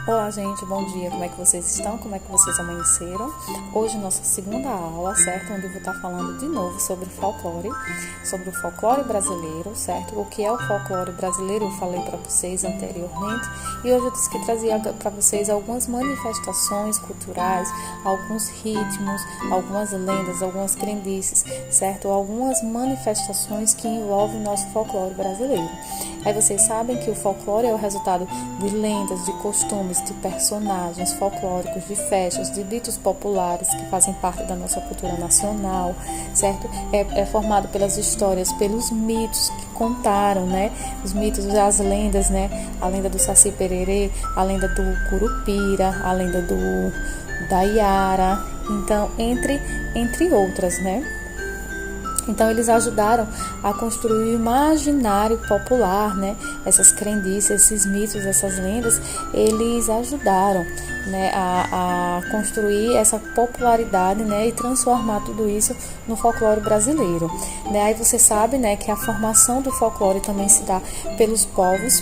Olá, gente, bom dia, como é que vocês estão? Como é que vocês amanheceram? Hoje, nossa segunda aula, certo? Onde eu vou estar falando de novo sobre o folclore brasileiro, certo? O que é o folclore brasileiro, eu falei para vocês anteriormente, e hoje eu disse que trazia para vocês algumas manifestações culturais, alguns ritmos, algumas lendas, algumas crendices, certo? Algumas manifestações que envolvem o nosso folclore brasileiro. Aí vocês sabem que o folclore é o resultado de lendas, de costumes, de personagens folclóricos, de festas, de ditos populares que fazem parte da nossa cultura nacional, certo? É formado pelas histórias, pelos mitos que contaram, né? Os mitos, as lendas, né? A lenda do Saci Pererê, a lenda do Curupira, a lenda da Iara, então, entre outras, né? Então, eles ajudaram a construir o imaginário popular, né? Essas crendices, esses mitos, essas lendas, eles ajudaram, né, a construir essa popularidade, né, e transformar tudo isso no folclore brasileiro. Né? Aí você sabe, né, que a formação do folclore também se dá pelos povos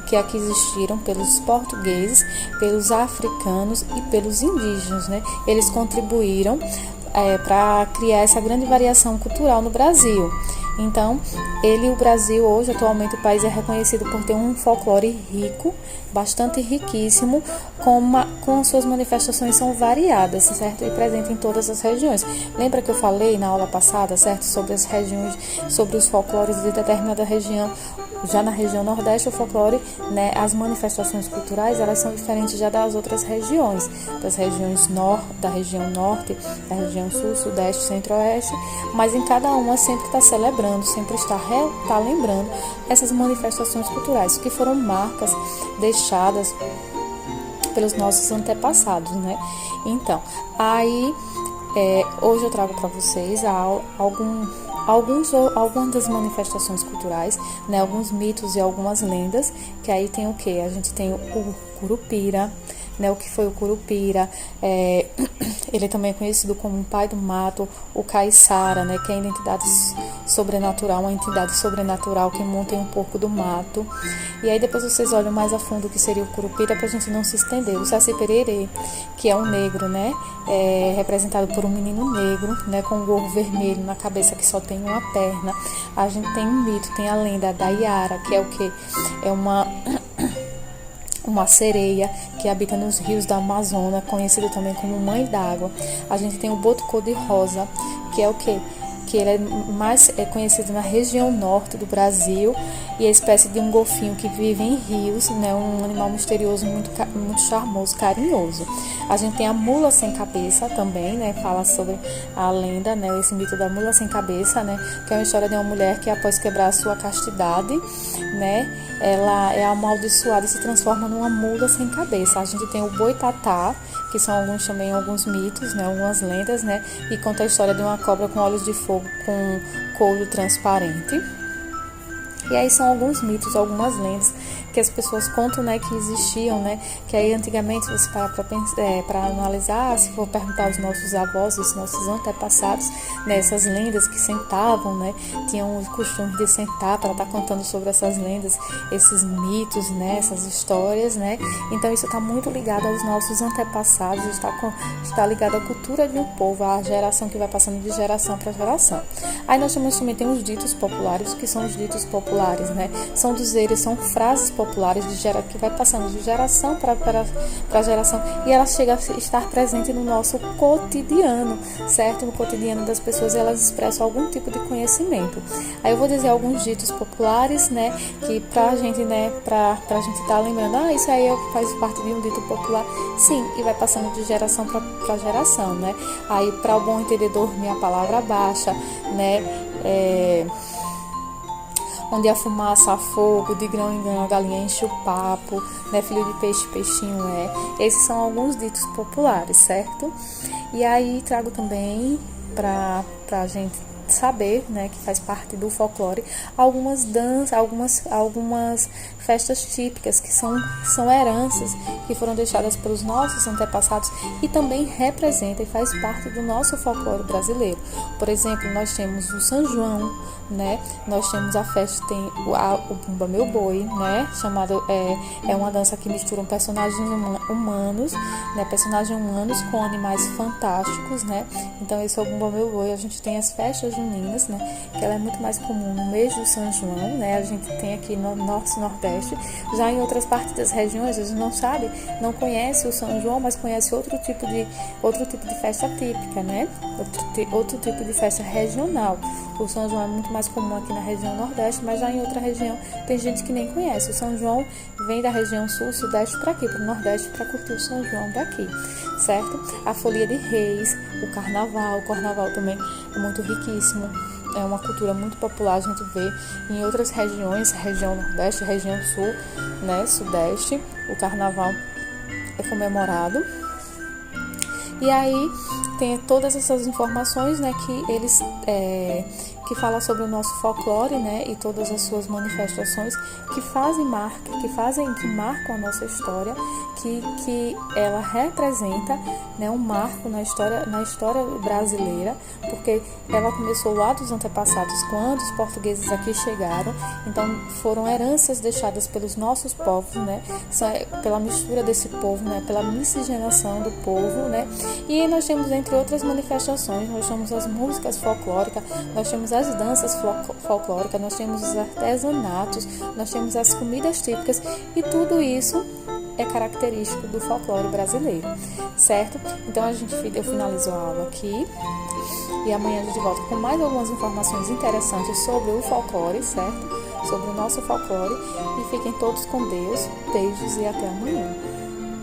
que aqui existiram, pelos portugueses, pelos africanos e pelos indígenas. Né? Eles contribuíram para criar essa grande variação cultural no Brasil. Então, o Brasil hoje, atualmente, o país é reconhecido por ter um folclore rico, bastante riquíssimo, com suas manifestações são variadas, certo? E presente em todas as regiões. Lembra que eu falei na aula passada, certo? Sobre as regiões, sobre os folclores de determinada região. Já na região Nordeste, o folclore, né, as manifestações culturais, elas são diferentes já das outras regiões, das regiões da região Norte, da região Sul, Sudeste, Centro-Oeste, mas em cada uma sempre está celebrando, sempre está lembrando essas manifestações culturais, que foram marcas deixadas pelos nossos antepassados, né? Então, aí, hoje eu trago para vocês algumas das manifestações culturais, né, alguns mitos e algumas lendas, que aí tem o que? A gente tem o Curupira, né, o que foi o Curupira, ele também é conhecido como o pai do mato, o Caiçara, né, que é a identidade sobrenatural, uma entidade sobrenatural que monta em um porco do mato. E aí depois vocês olham mais a fundo o que seria o Curupira, para a gente não se estender. O Saci Pererê, que é um negro, né, representado por um menino negro, né, com um gorro vermelho na cabeça que só tem uma perna. A gente tem um mito, tem a lenda da Iara, que é o que? É uma sereia que habita nos rios da Amazônia, conhecido também como Mãe d'Água. A gente tem o Boto Cor-de-Rosa, que é o que? Que ele é conhecido na região norte do Brasil e é a espécie de um golfinho que vive em rios, né, um animal misterioso, muito charmoso, carinhoso. A gente tem a mula sem cabeça também, né, fala sobre a lenda, né, esse mito da mula sem cabeça, né, que é uma história de uma mulher que após quebrar a sua castidade, né, ela é amaldiçoada e se transforma numa mula sem cabeça. A gente tem o Boitatá, que são alguns mitos, né, algumas lendas, né, e conta a história de uma cobra com olhos de fogo com couro transparente. E aí são alguns mitos, algumas lendas que as pessoas contam, né, que existiam, né, que aí antigamente você para analisar, se for perguntar aos nossos avós, os nossos antepassados, né, essas lendas que sentavam, né, tinham o costume de sentar para estar contando sobre essas lendas, esses mitos, né, essas histórias, né, então isso está muito ligado aos nossos antepassados, está ligado à cultura de um povo, à geração que vai passando de geração para geração. Aí nós também temos os ditos populares, que são os ditos populares, né, são dizeres, são frases populares que vai passando de geração para geração e ela chega a estar presente no nosso cotidiano, certo? No cotidiano das pessoas, elas expressam algum tipo de conhecimento. Aí eu vou dizer alguns ditos populares, né, que pra gente, né, pra gente estar lembrando, isso aí faz parte de um dito popular, sim, e vai passando de geração para geração, né? Aí, para o bom entendedor, minha palavra baixa, né, onde a fumaça a fogo, de grão em grão a galinha enche o papo, né, filho de peixe, peixinho é. Esses são alguns ditos populares, certo? E aí trago também para a gente saber, né, que faz parte do folclore, algumas danças, algumas festas típicas que são heranças que foram deixadas pelos nossos antepassados e também representa e faz parte do nosso folclore brasileiro. Por exemplo, nós temos o São João, né? Nós temos a festa, tem o Bumba Meu Boi, né? Chamado, é uma dança que mistura personagens humanos, né? Personagens humanos com animais fantásticos, né? Então esse é o Bumba Meu Boi. A gente tem as festas juninas, né? Que ela é muito mais comum no mês do São João, né? A gente tem aqui no Norte e Nordeste. Já em outras partes das regiões, a gente não sabe, não conhece o São João, mas conhece outro tipo de festa típica, né? Outro tipo de festa regional. O São João é muito mais comum aqui na região Nordeste, mas já em outra região tem gente que nem conhece. O São João vem da região Sul, Sudeste para aqui, para o Nordeste, para curtir o São João daqui, certo? A Folia de Reis, o Carnaval também é muito riquíssimo. É uma cultura muito popular, a gente vê em outras regiões, região Nordeste, região Sul, né, Sudeste, o Carnaval é comemorado. E aí tem todas essas informações, né, que eles que fala sobre o nosso folclore, né, e todas as suas manifestações que marcam a nossa história, que ela representa, né, um marco na história brasileira, porque ela começou lá dos antepassados, quando os portugueses aqui chegaram. Então foram heranças deixadas pelos nossos povos, né, pela mistura desse povo, né, pela miscigenação do povo, né. E nós temos, entre outras manifestações, nós temos as músicas folclóricas, nós temos as danças folclóricas, nós temos os artesanatos, nós temos as comidas típicas, e tudo isso é característico do folclore brasileiro, certo? Então eu finalizo a aula aqui e amanhã a gente volta com mais algumas informações interessantes sobre o folclore, certo? Sobre o nosso folclore, e fiquem todos com Deus. Beijos e até amanhã.